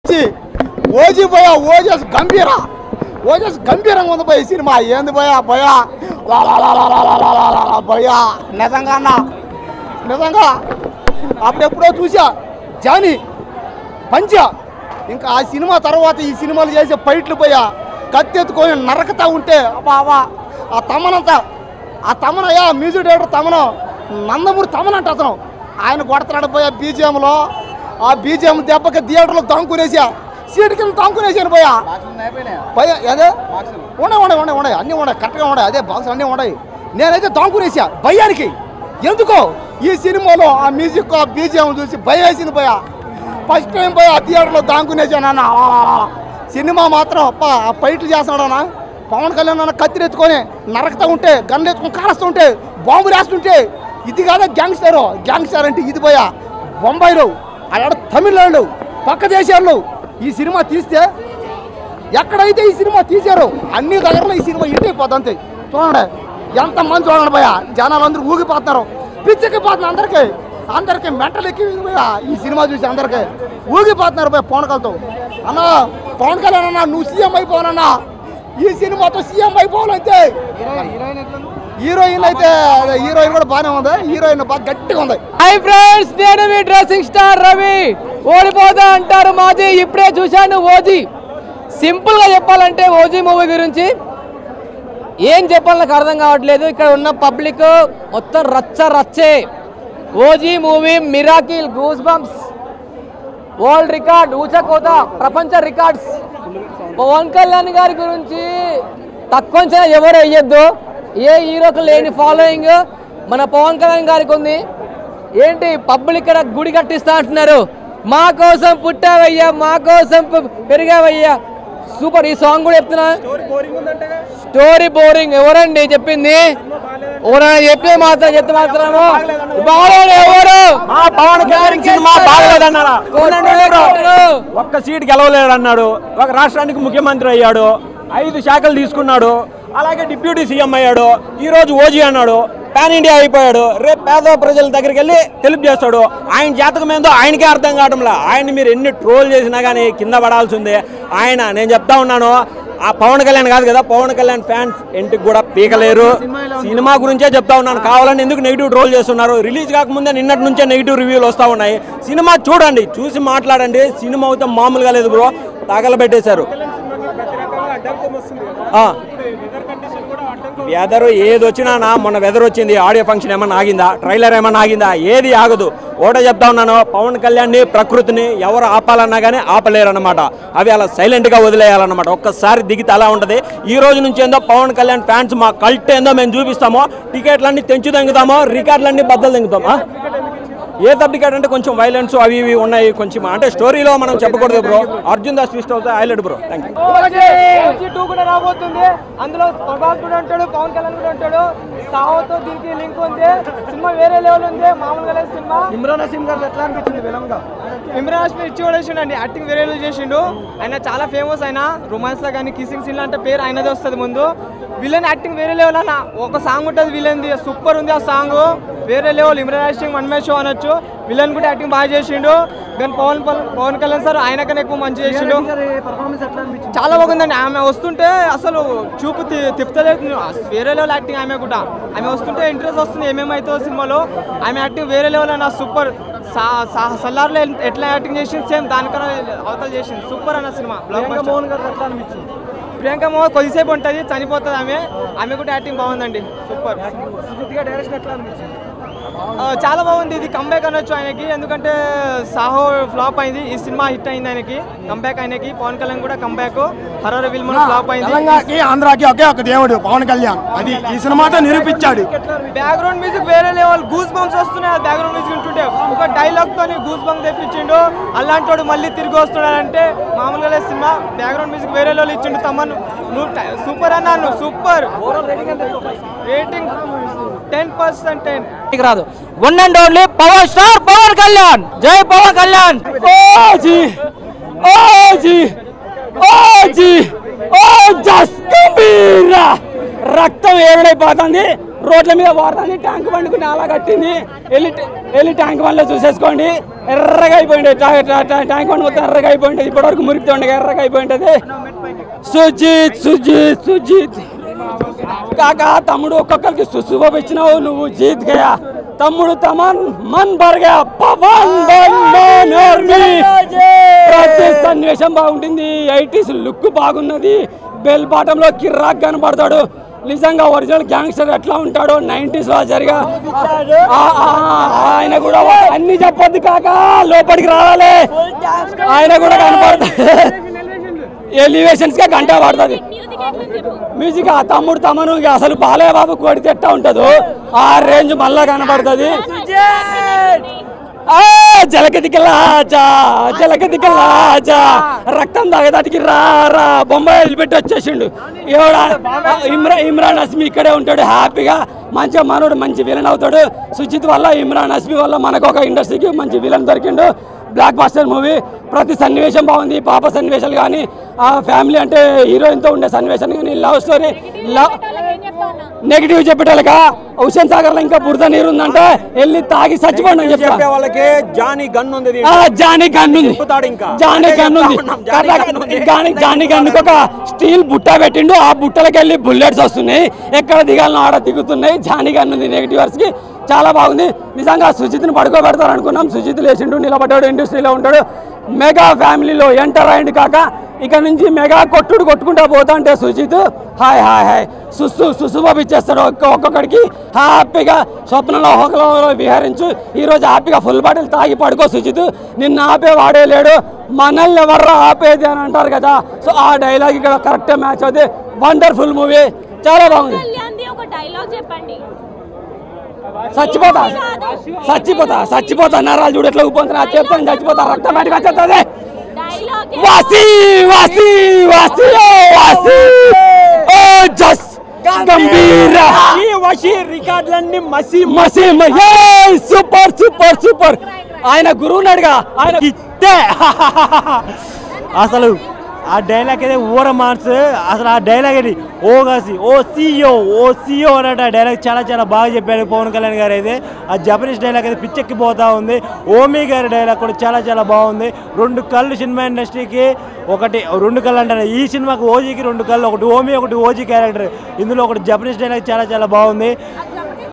పిచ్చి ఓజీ భయ ఓజస్ గంభీరంగా ఉంది భయ సినిమా ఏంది భయ భయ నిజంగా అప్పుడెప్పుడో చూసా జానీ పంచ ఇంకా ఆ సినిమా తర్వాత ఈ సినిమాలు చేసే ఫైట్లు భయ కత్తెత్తుకొని నరకతా ఉంటే అబ్బా ఆ తమనయ్యా మ్యూజిక్ డైరెక్టర్ తమను నందమూరి తమన్ అంట అతను ఆయన కొడతాడు పోయా బీజిఎంలో ఆ బీజిఎం దెబ్బకి థియేటర్లో తాంకునేసా సీట్ కింద తాంకునేసాను పోయా అదే ఉండే అన్నీ ఉన్నాయి కరెక్ట్గా ఉన్నాయి అదే బాక్స్ అన్నీ ఉన్నాయి నేనైతే తాంకునేసా భయానికి ఎందుకో ఈ సినిమాలో ఆ మ్యూజిక్ ఆ బీజిఎం చూసి భయం వేసింది పోయా ఫస్ట్ టైం పోయి ఆ థియేటర్లో తాంకునేసాను అన్న సినిమా మాత్రం ఆ ఫైట్లు చేస్తున్నాడన్నా పవన్ కళ్యాణ్ అన్న కత్తిరెత్తుకొని నరకతా ఉంటే గన్ను ఎత్తుకొని కాలుస్తూ ఉంటే బాంబు వేస్తుంటే ఇది కాదా గ్యాంగ్స్టర్ అంటే ఇది పోయా బొంబాయిలో అక్కడ తమిళనాడు పక్క దేశాల్లో ఈ సినిమా తీస్తే ఎక్కడైతే ఈ సినిమా తీశారో అన్ని దగ్గరలో ఈ సినిమా హిట్ అయిపోద్ది అంతే చూడండి ఎంతమంది చూడండి భయ జనాలు అందరూ ఊగిపోతున్నారు పిచ్చెక్కిపోతున్నారు అందరికీ మెంటల్ ఎక్కి భయ ఈ సినిమా చూసి అందరికీ ఊగిపోతున్నారు భయ పవన్ కళ్యాణ్ అన్న పవన్ కళ్యాణ్ అన్న నువ్వు సీఎం అయిపోవాలన్నా ఈ సినిమాతో సీఎం అయిపోవాలంటే హీరోయిన్ అయితే హీరోయిన్ కూడా బాగానే ఉంది హీరోయిన్ బాగా గట్టిగా ఉంది హై ఫ్రెండ్స్ నేను మీ డ్రెస్సింగ్ స్టార్ రవి ఓడిపోదా అంటారు మాది ఇప్పుడే చూశాను ఓజీ సింపుల్ గా చెప్పాలంటే ఓజీ మూవీ గురించి ఏం చెప్పాలి నాకు అర్థం కావట్లేదు ఇక్కడ ఉన్న పబ్లిక్ మొత్తం రచ్చే OG movie miracle goose bumps world record ఊచకోత ప్రపంచ రికార్డ్స్ పవన్ కళ్యాణ్ గారి గురించి తక్కువ ఎవరు వేయొద్దు ఏ హీరోకి లేని ఫాలోయింగ్ మన పవన్ కళ్యాణ్ గారికి ఉంది ఏంటి పబ్లిక్ ఇక్కడ గుడి కట్టిస్తా అంటున్నారు మా కోసం పుట్టావయ్యా మా కోసం పెరిగావయ్యా సూపర్ ఈ సాంగ్ కూడా చెప్తున్నా స్టోరీ బోరింగ్ ఎవరండి చెప్పింది ఎవరైనా చెప్పే మాత్రం చెప్తే మాత్రము బాగాలేదు ఎవరు పవన్ కళ్యాణ్ సినిమా బాగలేదన్నారా ఒక్క సీట్ గెలవలేడు అన్నాడు ఒక రాష్ట్రానికి ముఖ్యమంత్రి అయ్యాడు 5 శాఖలు తీసుకున్నాడు అలాగే డిప్యూటీ సీఎం అయ్యాడు ఈ రోజు ఓజీ అన్నాడు పాన్ ఇండియా అయిపోయాడు రేపు పేద ప్రజల దగ్గరికి వెళ్ళి హెల్ప్ చేస్తాడు ఆయన జాతకం ఏందో ఆయనకే అర్థం కావడంలా ఆయన మీరు ఎన్ని ట్రోల్ చేసినా కానీ కింద పడాల్సిందే ఆయన నేను చెప్తా ఉన్నాను ఆ పవన్ కళ్యాణ్ కాదు కదా పవన్ కళ్యాణ్ ఫ్యాన్స్ ఇంటికి కూడా పీకలేరు సినిమా గురించే చెప్తా ఉన్నాను కావాలని ఎందుకు నెగిటివ్ ట్రోల్ చేస్తున్నారు రిలీజ్ కాకముందే నిన్నటి నుంచే నెగిటివ్ రివ్యూలు వస్తూ ఉన్నాయి సినిమా చూడండి చూసి మాట్లాడండి సినిమా అయితే మామూలుగా లేదు బ్రో తగలబెట్టేశారు వెదర్ ఏది వచ్చినా మొన్న వెదర్ వచ్చింది ఆడియో ఫంక్షన్ ఏమన్నా ఆగిందా ట్రైలర్ ఏమన్నా ఆగిందా ఏది ఆగదు ఒకటే చెప్తా ఉన్నాను పవన్ కళ్యాణ్ని ప్రకృతిని ఎవరు ఆపాలన్నా కానీ ఆపలేరు అనమాట అవి అలా సైలెంట్గా వదిలేయాలన్నమాట ఒక్కసారి దిగితే అలా ఉంటుంది ఈ రోజు నుంచి ఏందో పవన్ కళ్యాణ్ ఫ్యాన్స్ మా కల్ట్ ఏందో మేము చూపిస్తామో టికెట్లన్నీ తెంచు తెంగుతామో రికార్డులన్నీ బద్దలు తెంగుతామా ఏ టికెట్ అంటే కొంచెం వైలెన్స్ అవి ఇవి ఉన్నాయి కొంచెం అంటే స్టోరీలో మనం చెప్పకూడదు బ్రో అర్జున్ దాస్ ట్విస్ట్ అవుతుంది హైలైట్ బ్రో థ్యాంక్ యూ కూడా రాబోతుంది అందులో ప్రభాస్ కూడా ఉంటాడు పవన్ కళ్యాణ్ కూడా ఉంటాడు సాహోతో దీనికి లింక్ ఉంది సినిమా వేరే లెవెల్ ఉంది మామూలుగా సినిమా ఇమ్రాన్ హసీం గారు ఎట్లా అనిపించింది విలంగా ఇమ్రాన్ హసీం ఇచ్చి పడేసిండు యాక్టింగ్ వేరే చేసిండు ఆయన చాలా ఫేమస్ అయినా రొమాన్స్ లో కానీ కిసింగ్ సీన్ అంటే పేరు ఆయనదే వస్తుంది ముందు విలన్ యాక్టింగ్ వేరే లెవెల్ అన్న ఒక సాంగ్ ఉంటుంది విలన్ది సూపర్ ఉంది ఆ సాంగ్ వేరే level Imran Hashmi one man show అనొచ్చు విలన్ కూడా యాక్టింగ్ బాగా చేసిండు కానీ పవన్ కళ్యాణ్ సార్ ఆయన కన్నా ఎక్కువ మంచి చేసిండు చాలా బాగుందండి ఆమె వస్తుంటే అసలు చూపు తిప్పుతలేదు వేరే లెవెల్ యాక్టింగ్ ఆమె కూడా ఆమె వస్తుంటే ఇంట్రెస్ట్ వస్తుంది ఏమేమైతే సినిమాలో ఆమె యాక్టింగ్ వేరే లెవెల్ అన్న సూపర్ సల్లార్లో ఎట్లా యాక్టింగ్ చేసింది సేమ్ దానికన్నా అవతల చేసింది సూపర్ అన్న సినిమా ప్రియాంక మోహన్ కొద్దిసేపు ఉంటుంది చనిపోతుంది ఆమె కూడా యాక్టింగ్ బాగుందండి సూపర్ డైరెక్షన్ ఎట్లా అనిపించింది చాలా బాగుంది ఇది కంబ్యాక్ అనొచ్చు ఆయనకి ఎందుకంటే సాహో ఫ్లాప్ అయింది ఈ సినిమా హిట్ అయింది ఆయనకి కంబ్యాక్ ఆయనకి పవన్ కళ్యాణ్ కూడా కంబ్యాక్ హర్రర్ విల్మన్ ఫ్లాప్ అయింది తెలంగాణకి ఆంధ్రాకి ఒకే ఒక దేవుడు పవన్ కళ్యాణ్ అది ఈ సినిమాతో నిరూపించాడు బ్యాక్గ్రౌండ్ మ్యూజిక్ వేరే లెవెల్ గూస్ బంప్స్ వస్తున్నాయి బ్యాక్గ్రౌండ్ మ్యూజిక్ ఉంటుంటే ఒక డైలాగ్ తోని గూస్ బంప్ తెప్పించిండు అలాంటి మళ్ళీ తిరిగి వస్తున్నాడంటే మామూలుగా సినిమా బ్యాక్గ్రౌండ్ మ్యూజిక్ వేరే లెవెల్ ఇచ్చిండు తమ్మను నువ్వు సూపర్ అన్నాను సూపర్ రేటింగ్ 10% రాదు one and only power star Pawan Kalyan జై పవన్ కళ్యాణ్ రక్తం ఏడైపోతుంది రోడ్ల మీద పోతుంది ట్యాంక్ బండుకుని అలా కట్టింది వెళ్ళి ట్యాంక్ బండ్లో చూసేసుకోండి ఎర్రగా అయిపోయింది, ట్యాంక్ బండ్ మొత్తం ఎర్రగా అయిపోయింది, ఇప్పటివరకు మురికితే ఉండగా ఎర్రగా అయిపోయింది. సుజిత్ కాకా తమ్ముడు ఒక్కొక్కరికి సుశుభం ఇచ్చినావు నువ్వు, జీత్ గయా తమ్ముడు. తమన్ మన్ బర్గా పవన్ ప్రతి సన్నివేశం బాగుంటుంది, 80s లుక్ బాగున్నది, బెల్ బాటంలో కిర్రాక్ కనబడతాడు. నిజంగా ఒరిజినల్ గ్యాంగ్స్టర్ ఎట్లా ఉంటాడో 90s లో జరిగా ఆయన కూడా అన్ని చెప్పొద్దు కాకా, లోపలికి రావాలి, ఆయన కూడా కనపడతాడు. ఎలివేషన్స్ గా గంట పడుతుంది మ్యూజిక్. ఆ తమ్ముడు తమను అసలు బాలయ్య బాబు కొడితే ఎట్టా ఉంటుందో ఆ రేంజ్ మళ్ళా కనబడుతుంది. జలకదికలాచా రక్తం తాగేదాటికి రా బొంబాయి వదిలిపెట్టి వచ్చేసిండు. ఇమ్రాన్ హస్మి ఇక్కడే ఉంటాడు హ్యాపీగా, మంచిగా మనోడు మంచి విలన్ అవుతాడు. సుజిత్ వల్ల ఇమ్రాన్ హస్మి వల్ల మనకు ఒక ఇండస్ట్రీకి మంచి విలన్ దొరికిండు. బ్లాక్ బాస్టర్ మూవీ, ప్రతి సన్నివేశం బాగుంది, పాప సన్నివేశాలు కానీ, ఆ ఫ్యామిలీ అంటే హీరోయిన్తో ఉండే సన్నివేశాలు కానీ, లవ్ స్టోరీ. నెగిటివ్ చెప్పేటోళ్ళక హుసేన్ సాగర్ లో ఇంకా బురద నీరు ఉందంటే వెళ్ళి తాగి చచ్చిపోండి అని చెప్పే వాళ్ళకి జానీ గన్ ఉంది, జానీ గన్నుకి ఒక స్టీల్ బుట్ట పెట్టిండు, ఆ బుట్టలకి వెళ్ళి బుల్లెట్స్ వస్తున్నాయి, ఎక్కడ దిగాలనో ఆడ దిగుతున్నాయి. జానీ గన్ ఉంది నెగిటివర్స్ కి, చాలా బాగుంది. నిజంగా సుజిత్ని పడుకోబెడతారు అనుకున్నాం, సుజిత్ లేచిండు, నిలబడ్డాడు, ఇండస్ట్రీలో ఉంటాడు. మెగా ఫ్యామిలీలో ఎంటర్ అయింది కాక ఇక నుంచి మెగా కొట్టుకుంటా పోతా అంటే సుజిత్ హాయ్ సుసుబాబిచ్చేస్తాడు ఒక్కొక్కడికి. హ్యాపీగా స్వప్నంలో హోకలో విహరించు, ఈరోజు హ్యాపీగా ఫుల్ బాటిల్ తాగి పడుకో సుజిత్, నిన్ను ఆపే వాడే లేడు, మనల్ని ఎవర్రా ఆపేది అని అంటారు కదా. సో ఆ డైలాగ్ ఇక్కడ కరెక్ట్ మ్యాచ్ అవుతుంది. వండర్ఫుల్ మూవీ, చాలా బాగుంది. చచ్చిపోతా నరాలు చూడు ఎట్లా ఊపుతున్నా, చెప్తాను చచ్చిపోతా, రక్తం బయటకు వచ్చేస్తుంది. సూపర్. ఆయన గురువు ఉన్నాడుగా, ఆయన అసలు ఆ డైలాగ్ అయితే ఊర మాన్స్. అసలు ఆ డైలాగ్ ఏంటి, ఓ సియో అన్నట్టు ఆ డైలాగ్ చాలా బాగా చెప్పాడు పవన్ కళ్యాణ్ గారు. అయితే ఆ జపనీస్ డైలాగ్ అయితే పిచ్చెక్కిపోతా ఉంది. ఓమీ గారి డైలాగ్ కూడా చాలా బాగుంది. 2 కళ్ళు సినిమా ఇండస్ట్రీకి, 2 కళ్ళు అంటారు ఈ సినిమాకి, ఓజీకి 2 కళ్ళు, ఒకటి ఓమీ ఒకటి ఓజీ క్యారెక్టర్. ఇందులో ఒకటి జపనీస్ డైలాగ్ చాలా బాగుంది.